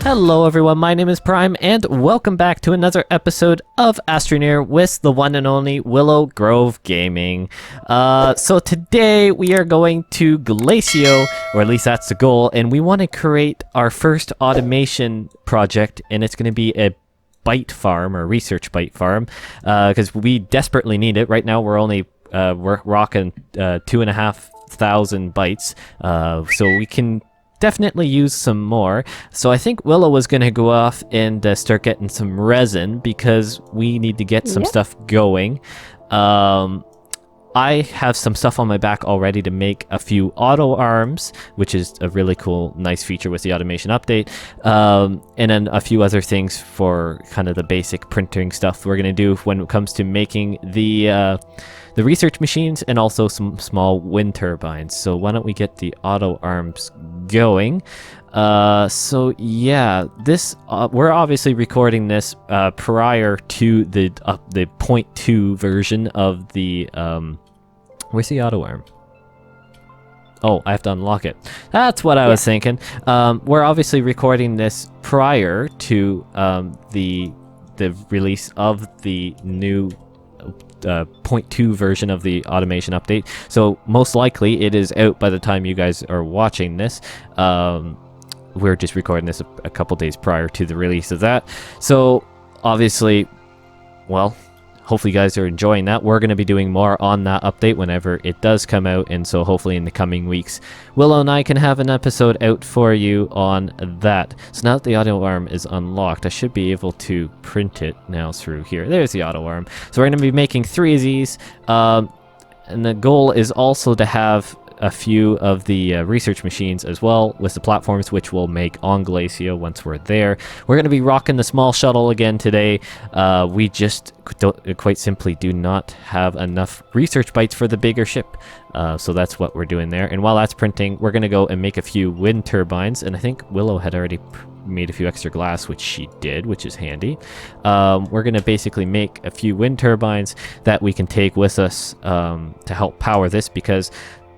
Hello everyone, my name is Prime, and welcome back to another episode of Astroneer with the one and only WillowGrove Gaming. So today we are going to Glacio, or at least that's the goal, and we want to create our first automation project, and it's going to be a bite farm, or research bite farm, because we desperately need it. Right now we're rocking 2,500 bytes, so we can definitely use some more. So I think Willow was going to go off and start getting some resin because we need to get some stuff going. I have some stuff on my back already to make a few auto arms, which is a really cool, nice feature with the automation update. And then a few other things for kind of the basic printing stuff we're going to do when it comes to making the research machines and also some small wind turbines. So why don't we get the auto arms going? So yeah, this we're obviously recording this prior to the 0.2 version of the where's the auto arm? Oh, I have to unlock it. That's what I was thinking. We're obviously recording this prior to the release of the new 0.2 version of the automation update. So most likely it is out by the time you guys are watching this. We're just recording this a couple days prior to the release of that. So obviously, well, hopefully you guys are enjoying that. We're going to be doing more on that update whenever it does come out, and so hopefully in the coming weeks, Willow and I can have an episode out for you on that. So now that the auto arm is unlocked, I should be able to print it now through here. There's the auto arm. So we're going to be making 3 of these, and the goal is also to have a few of the research machines as well with the platforms, which we'll make on Glacio once we're there. We're going to be rocking the small shuttle again today. We just quite simply do not have enough research bytes for the bigger ship, so that's what we're doing there. And while that's printing, we're going to go and make a few wind turbines, and I think Willow had already made a few extra glass, which she did, which is handy. We're going to basically make a few wind turbines that we can take with us to help power this, because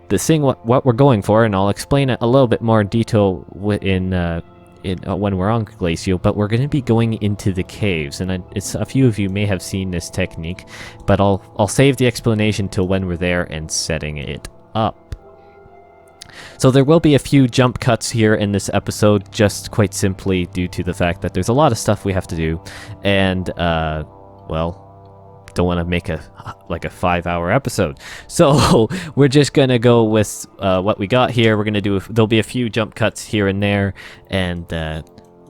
the thing, what we're going for, and I'll explain it a little bit more in detail when we're on Glacio, but we're going to be going into the caves, and it's a few of you may have seen this technique, but I'll save the explanation till when we're there and setting it up. So there will be a few jump cuts here in this episode, just quite simply due to the fact that there's a lot of stuff we have to do, and well, don't want to make a 5-hour episode, so we're just gonna go with what we got here. We're gonna there'll be a few jump cuts here and there, and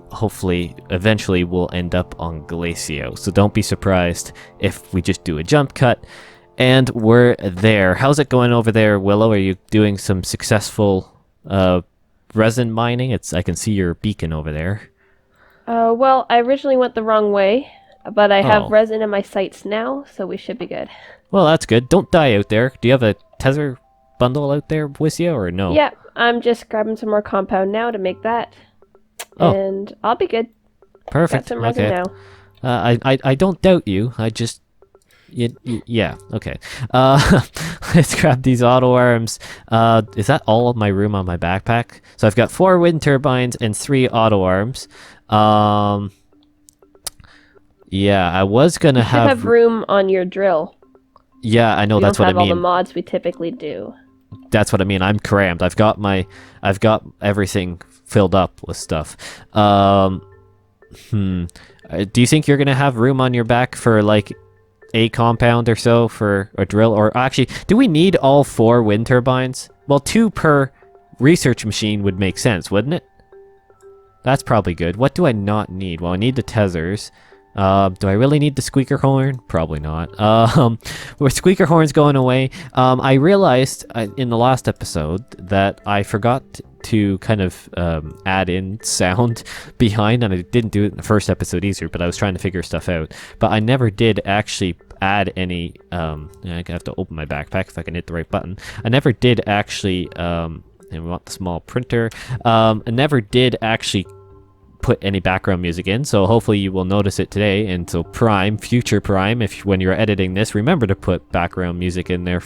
hopefully eventually we'll end up on Glacio, so don't be surprised if we just do a jump cut and we're there. How's it going over there, Willow? Are you doing some successful resin mining? I can see your beacon over there. Well, I originally went the wrong way, but I have resin in my sights now, so we should be good. Well, that's good. Don't die out there. Do you have a tether bundle out there with you, or no? Yeah, I'm just grabbing some more compound now to make that, and I'll be good. Perfect. Got some resin now. I don't doubt you. I just... yeah, okay. Let's grab these auto arms. Is that all of my room on my backpack? So I've got 4 wind turbines and 3 auto arms. Yeah, I was gonna have room on your drill. Yeah, I know, that's what I mean. All the mods we typically do. That's what I mean. I'm crammed. I've got everything filled up with stuff. Do you think you're gonna have room on your back for like a compound or so for a drill? Or actually, do we need all 4 wind turbines? Well, 2 per research machine would make sense, wouldn't it? That's probably good. What do I not need? Well, I need the tethers. Do I really need the squeaker horn? Probably not. With squeaker horns going away, I realized in the last episode that I forgot to kind of add in sound behind, and I didn't do it in the first episode either, but I was trying to figure stuff out. But I never did actually add any... I have to open my backpack if I can hit the right button. I never did actually... and we want the small printer. I never did actually put any background music in, so hopefully you will notice it today. And so future Prime, if when you're editing this, remember to put background music in there,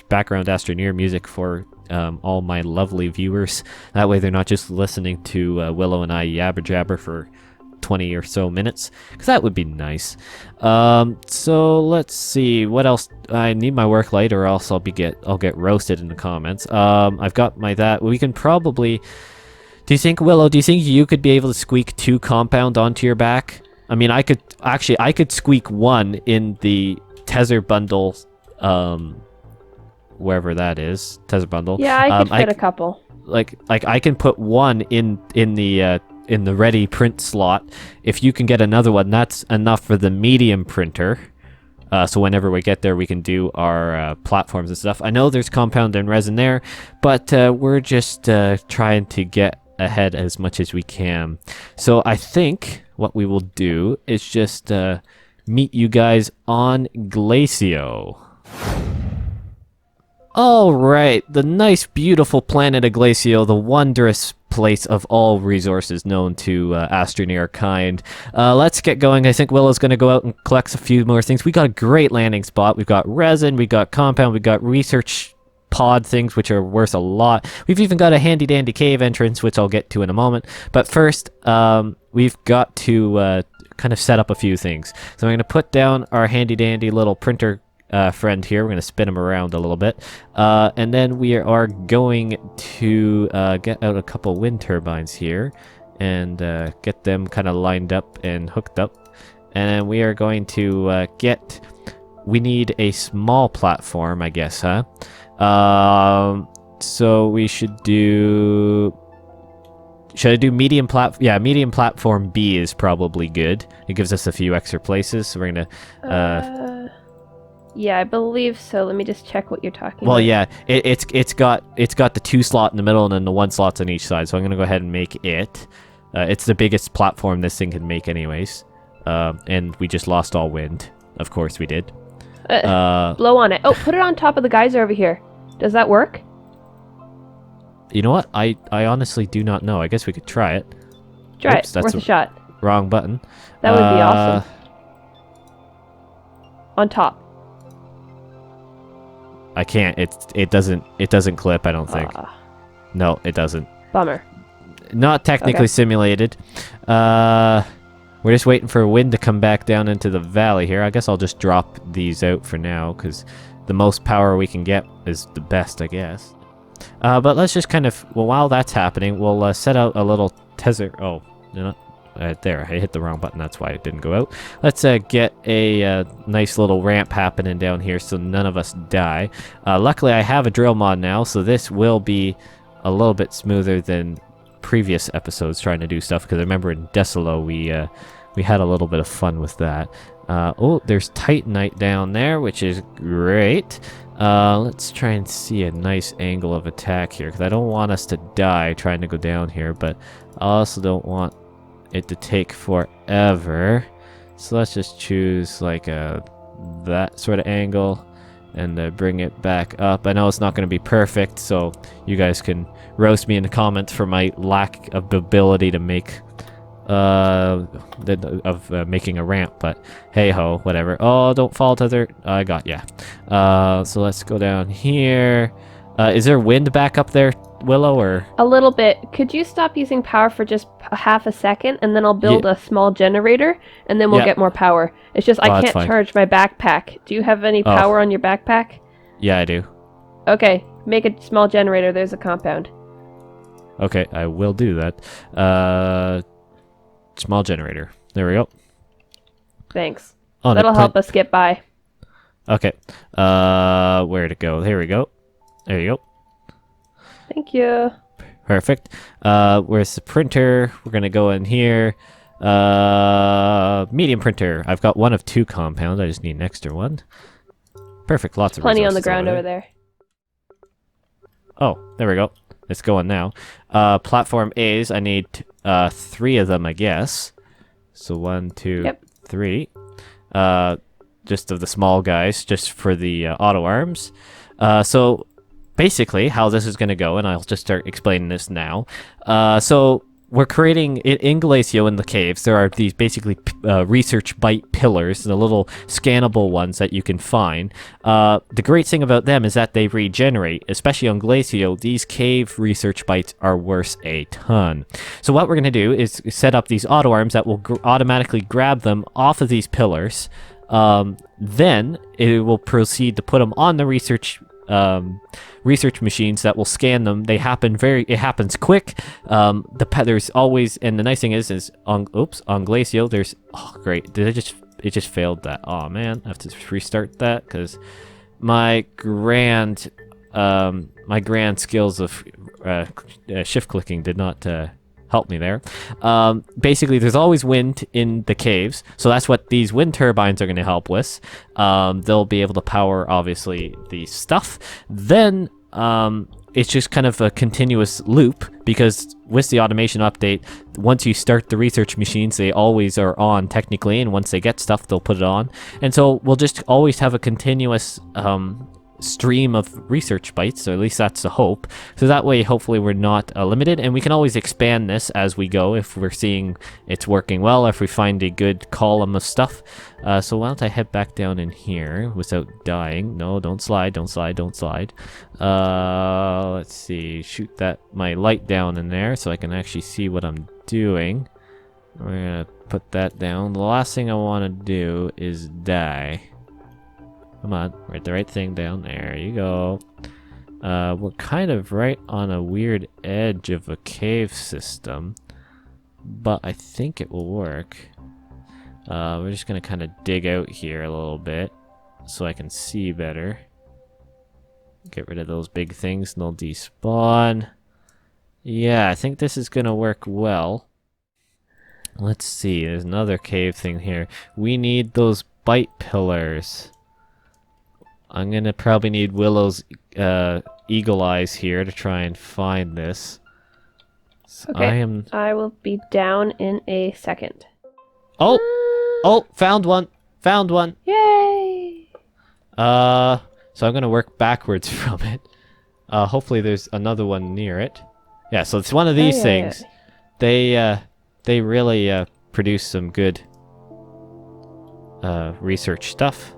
background Astroneer music for all my lovely viewers. That way they're not just listening to Willow and I yabber jabber for 20 or so minutes, because that would be nice. So let's see what else. I need my work light, or else I'll get roasted in the comments. I've got my that. We can probably. Do you think, Willow? Do you think you could be able to squeak 2 compound onto your back? I mean, I could squeak 1 in the tether bundle, wherever that is, tether bundle. Yeah, I could fit a couple. Like I can put 1 in the ready print slot. If you can get another one, that's enough for the medium printer. So whenever we get there, we can do our platforms and stuff. I know there's compound and resin there, but we're just trying to get ahead as much as we can. So I think what we will do is just meet you guys on Glacio. All right, the nice, beautiful planet of Glacio, the wondrous place of all resources known to Astroneer kind. Let's get going. I think Willow's going to go out and collect a few more things. We got a great landing spot. We've got resin, we got compound, we got research pod things, which are worth a lot. We've even got a handy dandy cave entrance, which I'll get to in a moment. But first, we've got to kind of set up a few things. So I'm going to put down our handy dandy little printer friend here. We're going to spin him around a little bit. And then we are going to get out a couple wind turbines here and get them kind of lined up and hooked up. And we are going to we need a small platform, I guess, huh? So we should do... Should I do medium platform? Yeah, medium platform B is probably good. It gives us a few extra places, so we're gonna... Yeah, I believe so. Let me just check what you're talking about. Well, yeah, it's got the 2 slot in the middle and then the 1 slots on each side. So I'm gonna go ahead and make it. It's the biggest platform this thing can make, anyways. And we just lost all wind. Of course we did. Blow on it. Oh, put it on top of the geyser over here. Does that work? You know what? I honestly do not know. I guess we could try it. Try Oops, it. that's Worth a shot. Wrong button. That would be awesome. On top. I can't. It doesn't clip, I don't think. No, it doesn't. Bummer. Not technically simulated. We're just waiting for wind to come back down into the valley here. I guess I'll just drop these out for now, because the most power we can get is the best, I guess. But let's just kind of... Well, while that's happening, we'll set out a little tether... Oh, no, there. I hit the wrong button. That's why it didn't go out. Let's get a nice little ramp happening down here so none of us die. Luckily, I have a drill mod now, so this will be a little bit smoother than previous episodes trying to do stuff, because I remember in Decilo we had a little bit of fun with that. Oh, there's Titanite down there, which is great. Let's try and see a nice angle of attack here, because I don't want us to die trying to go down here, but I also don't want it to take forever. So let's just choose like that sort of angle and bring it back up. I know it's not going to be perfect, so you guys can roast me in the comments for my lack of ability to make making a ramp, but hey ho, whatever. Oh, don't fall to the... I got ya. So let's go down here. Is there wind back up there, Willow, or...? A little bit. Could you stop using power for just half a second, and then I'll build a small generator, and then we'll get more power. It's just I can't charge my backpack. Do you have any power on your backpack? Yeah, I do. Okay, make a small generator. There's a compound. Okay, I will do that. Small generator. There we go. Thanks. Oh, that'll help us get by. Okay. Where'd it go? Here we go. There you go. Thank you. Perfect. Where's the printer? We're gonna go in here. Medium printer. I've got one of 2 compounds. I just need an extra one. Perfect. Lots of plenty on the ground over there. Oh, there we go. It's going now. Platform A's. I need 3 of them, I guess. So 1, 2, 3. Just of the small guys, just for the auto arms. So basically, how this is going to go, and I'll just start explaining this now. So we're creating in Glacio in the caves. There are these basically research bite pillars, the little scannable ones that you can find. The great thing about them is that they regenerate, especially on Glacio. These cave research bites are worth a ton. So what we're going to do is set up these auto arms that will automatically grab them off of these pillars. Then it will proceed to put them on the research machines that will scan them. It happens quick. There's always, and the nice thing is on Glacio there's, oh great, it just failed that. Oh man, I have to restart that because my grand skills of shift clicking did not help me there. Basically, there's always wind in the caves, so that's what these wind turbines are going to help with. They'll be able to power, obviously, the stuff. Then it's just kind of a continuous loop, because with the automation update, once you start the research machines, they always are on technically, and once they get stuff, they'll put it on. And so we'll just always have a continuous stream of research bites, or at least that's the hope. So that way, hopefully, we're not limited, and we can always expand this as we go if we're seeing it's working well, or if we find a good column of stuff. So why don't I head back down in here without dying? No, don't slide, don't slide, don't slide. Let's see, shoot my light down in there so I can actually see what I'm doing. We're gonna put that down. The last thing I want to do is die. Come on, write the right thing down. There you go. We're kind of right on a weird edge of a cave system, but I think it will work. We're just gonna kind of dig out here a little bit so I can see better. Get rid of those big things and they'll despawn. Yeah, I think this is gonna work well. Let's see, there's another cave thing here. We need those bite pillars. I'm gonna probably need Willow's eagle eyes here to try and find this. So okay, I will be down in a second. Oh, found one. Found one. Yay! So I'm gonna work backwards from it. Hopefully there's another one near it. Yeah, so it's one of these things. Yeah. They really produce some good research stuff.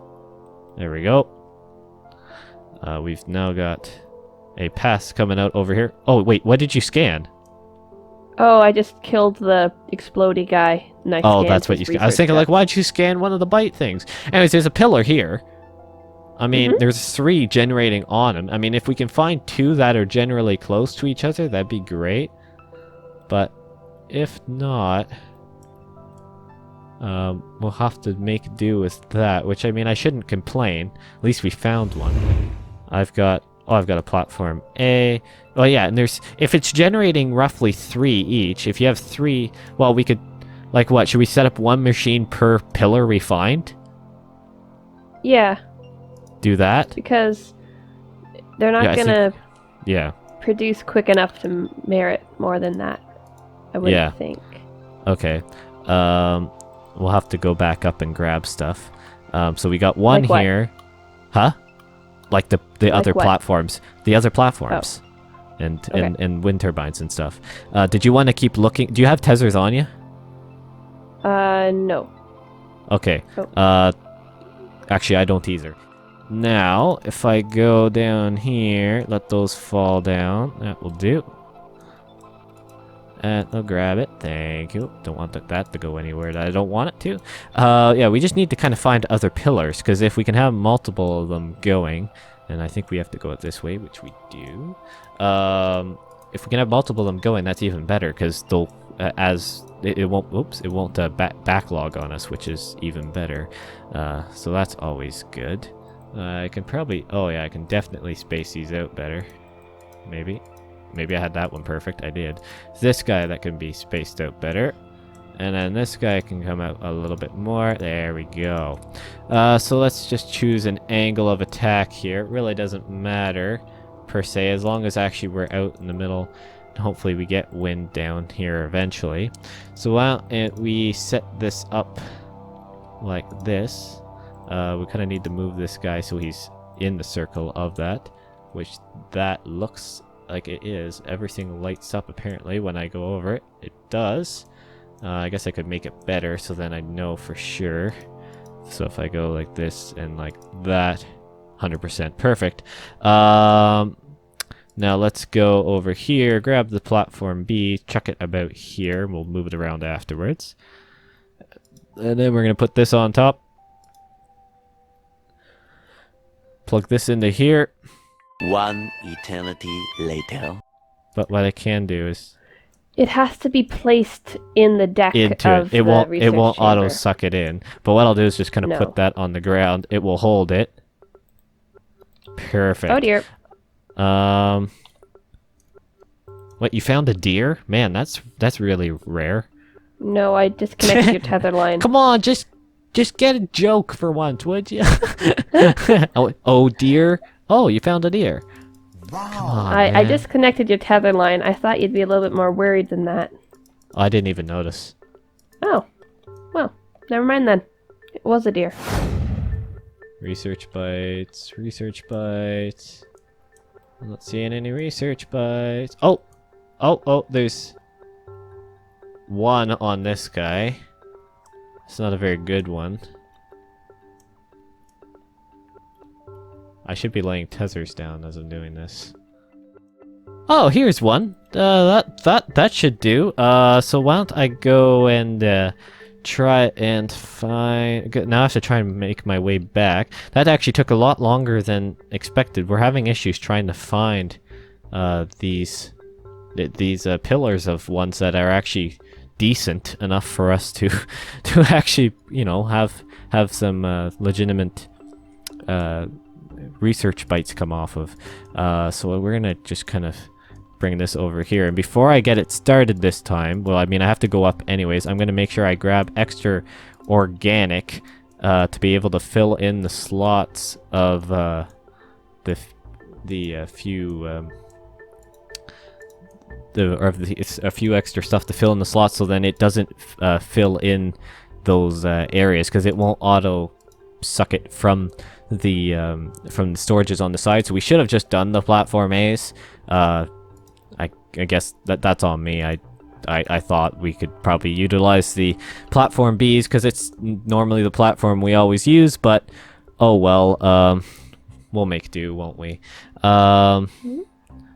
There we go. We've now got a pass coming out over here. Oh, wait, what did you scan? Oh, I just killed the explodey guy. And oh, that's what you scanned. I was thinking, like, why'd you scan one of the bite things? Anyways, there's a pillar here. I mean, there's 3 generating on them. I mean, if we can find 2 that are generally close to each other, that'd be great. But if not, we'll have to make do with that, which, I mean, I shouldn't complain. At least we found one. I've got a platform A. Oh yeah, and if it's generating roughly 3 each, if you have 3, well, we could, like, what, should we set up 1 machine per pillar we find? Yeah. Do that? Because they're not gonna yeah, produce quick enough to merit more than that, I wouldn't think. Okay. We'll have to go back up and grab stuff. So we got one like here. Huh? Like the other what? platforms. The other platforms. Oh. And wind turbines and stuff. Did you want to keep looking? Do you have tethers on you? No. Okay. Oh. Actually, I don't either. Now, if I go down here, let those fall down. That will do. And I'll grab it. Thank you. Don't want that to go anywhere that I don't want it to. Yeah, we just need to kind of find other pillars, because if we can have multiple of them going, and I think we have to go this way, which we do. If we can have multiple of them going, that's even better, because they'll it won't backlog on us, which is even better. So that's always good. I can probably, I can definitely space these out better. Maybe I had that one perfect. I did. This guy that can be spaced out better. And then this guy can come out a little bit more. There we go. So let's just choose an angle of attack here. It really doesn't matter, per se, as long as actually we're out in the middle. And hopefully we get wind down here eventually. So while we set this up like this, we kind of need to move this guy so he's in the circle of that, which that looks like it is. Everything lights up apparently when I go over it. It does. I guess I could make it better so then I know for sure. So if I go like this and like that, 100% perfect. Now let's go over here, grab the platform B, chuck it about here. We'll move it around afterwards. And then we're going to put this on top. Plug this into here. One eternity later. But what I can do is... It has to be placed in the deck into of it. It won't chamber. auto suck it in. But what I'll do is just kind of put that on the ground. It will hold it. Perfect. Oh dear. What, you found a deer? Man, that's really rare. No, I disconnected your tether line. Come on, just get a joke for once, would you? Oh deer. Oh, you found a deer. Wow. Come on, I disconnected your tether line. I thought you'd be a little bit more worried than that. I didn't even notice. Oh. Well, never mind then. It was a deer. Research bites. Research bites. I'm not seeing any research bites. Oh! Oh, there's one on this guy. It's not a very good one. I should be laying tethers down as I'm doing this. Oh, here's one. That should do. So why don't I go and try and find... Now I have to try and make my way back. That actually took a lot longer than expected. We're having issues trying to find these pillars of ones that are actually decent enough for us to actually, you know, have some legitimate research bites come off of. So we're gonna just kind of bring this over here, and before I get it started this time, well, I mean I have to go up anyways, I'm gonna make sure I grab extra organic to be able to fill in the slots of the few a few extra stuff to fill in the slots, so then it doesn't fill in those areas, because it won't auto suck it from the storages on the side. So we should have just done the platform A's. I guess that's on me. I thought we could probably utilize the platform B's because it's normally the platform we always use, but oh well, we'll make do, won't we?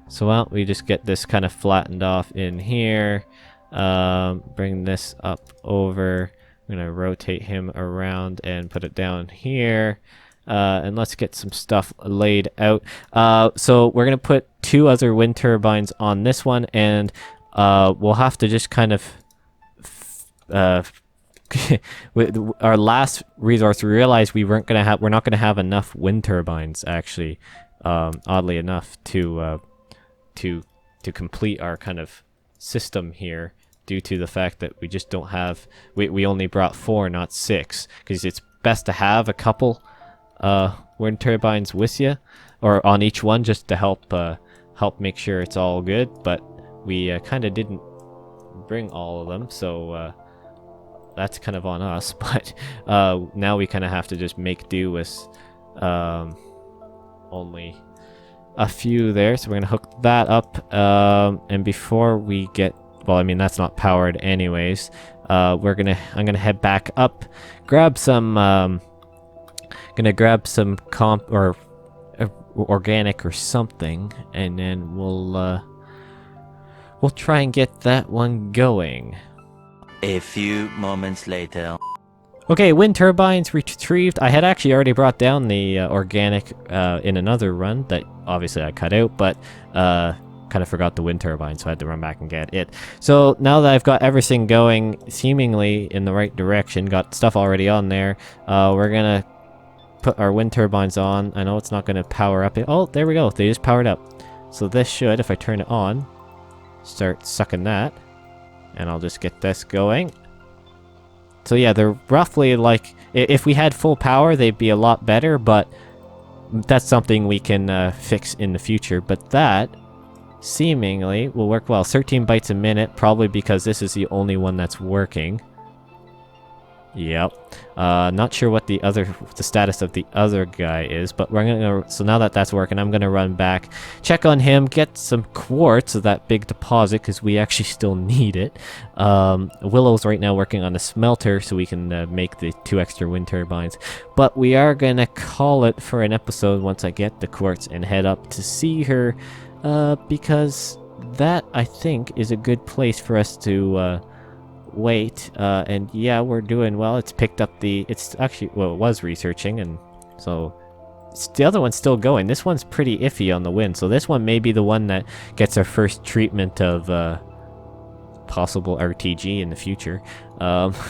So why don't we just get this kind of flattened off in here, bring this up over, I'm going to rotate him around and put it down here, and let's get some stuff laid out. So we're going to put 2 other wind turbines on this one, and we'll have to just kind of... with our last resource, we realized we're not going to have enough wind turbines, actually, oddly enough, to complete our kind of system here, due to the fact that we just don't have, we only brought 4, not 6, because it's best to have a couple wind turbines with you, or on each one, just to help make sure it's all good. But we kind of didn't bring all of them, so that's kind of on us. But now we kind of have to just make do with only a few there, so we're gonna hook that up, and before we get, well, I mean that's not powered anyways, I'm gonna head back up, grab some organic or something, and then we'll try and get that one going. A few moments later. Okay, wind turbines retrieved. I had actually already brought down the organic in another run that obviously I cut out, but kind of forgot the wind turbine, so I had to run back and get it. So now that I've got everything going seemingly in the right direction, got stuff already on there, we're gonna put our wind turbines on. I know it's not gonna power up. Oh, there we go. They just powered up. So this should, if I turn it on, start sucking that, and I'll just get this going. So yeah, they're roughly like, if we had full power, they'd be a lot better, but that's something we can fix in the future. But that seemingly will work well. 13 bytes a minute, probably because this is the only one that's working. Yep. Not sure what the status of the other guy is, but we're gonna. So now that that's working, I'm gonna run back, check on him, get some quartz of that big deposit because we actually still need it. Willow's right now working on a smelter so we can make the 2 extra wind turbines. But we are gonna call it for an episode once I get the quartz and head up to see her, because that I think is a good place for us to. Wait, and yeah, we're doing well. It's picked up it's actually, well, it was researching, and so the other one's still going. This one's pretty iffy on the wind, so this one may be the one that gets our first treatment of possible RTG in the future.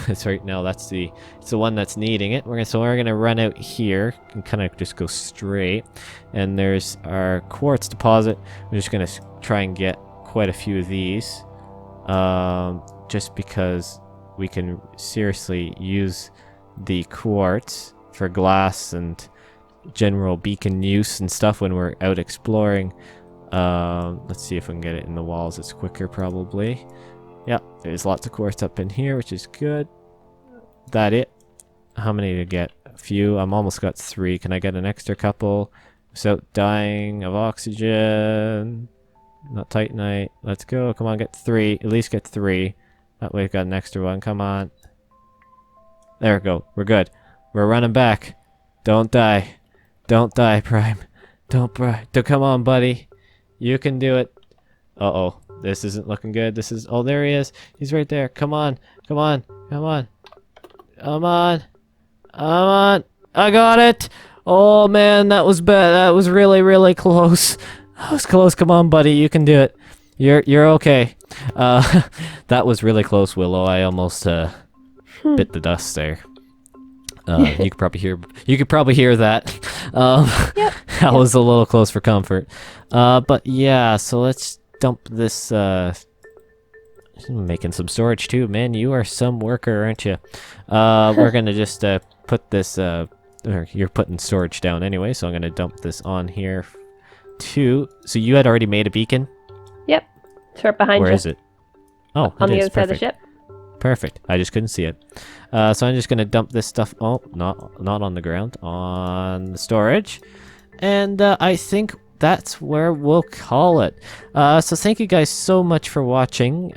It's right now, it's the one that's needing it. We're gonna run out here and kind of just go straight, and there's our quartz deposit. We're just gonna try and get quite a few of these. Just because we can seriously use the quartz for glass and general beacon use and stuff when we're out exploring. Let's see if we can get it in the walls. It's quicker probably. Yep, there's lots of quartz up in here, which is good. That it? How many to get? A few. I'm almost got 3. Can I get an extra couple without dying of oxygen? Not titanite. Let's go. Come on, get 3. At least get 3. That way we've got an extra one. Come on. There we go. We're good. We're running back. Don't die. Don't die, Prime. Don't come on, buddy. You can do it. Uh-oh. This isn't looking good. This is... Oh, there he is. He's right there. Come on. Come on. Come on. Come on. Come on. I got it. Oh, man. That was bad. That was really, really close. That was close. Come on, buddy. You can do it. You're okay. That was really close, Willow. I almost bit the dust there. You could probably hear that. Yep. That was a little close for comfort. But yeah, so let's dump this. Making some storage too, man. You are some worker, aren't you? We're gonna just put this. You're putting storage down anyway, so I'm gonna dump this on here too. So you had already made a beacon. Yep. It's right behind you. Where is it? Oh, on the other side of the ship. Perfect. I just couldn't see it. So I'm just gonna dump this stuff. Oh, not on the ground, on the storage, and I think that's where we'll call it. So thank you guys so much for watching.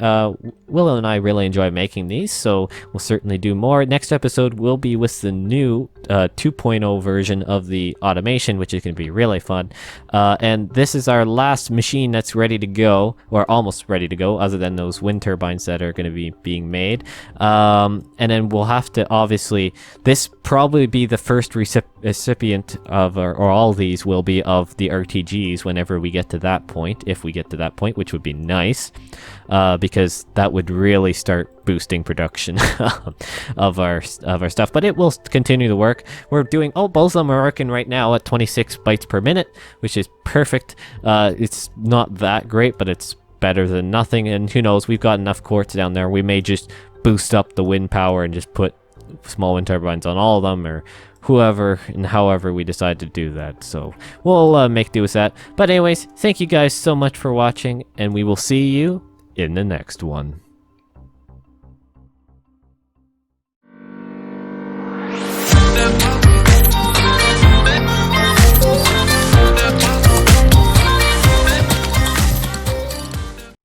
Willow and I really enjoy making these, so we'll certainly do more. Next episode will be with the new 2.0 version of the automation, which is going to be really fun. And this is our last machine that's ready to go, or almost ready to go, other than those wind turbines that are going to be being made. And then we'll have to, obviously, this probably be the first recipient of, or all these will be of the RTGs whenever we get to that point, if we get to that point, which would be nice, because that would really start boosting production of our stuff. But it will continue to work. We're doing, both of them are working right now at 26 bytes per minute, which is perfect. It's not that great, but it's better than nothing. And who knows, we've got enough quartz down there. We may just boost up the wind power and just put small wind turbines on all of them, or whoever and however we decide to do that. So we'll make do with that. But anyways, thank you guys so much for watching, and we will see you in the next one.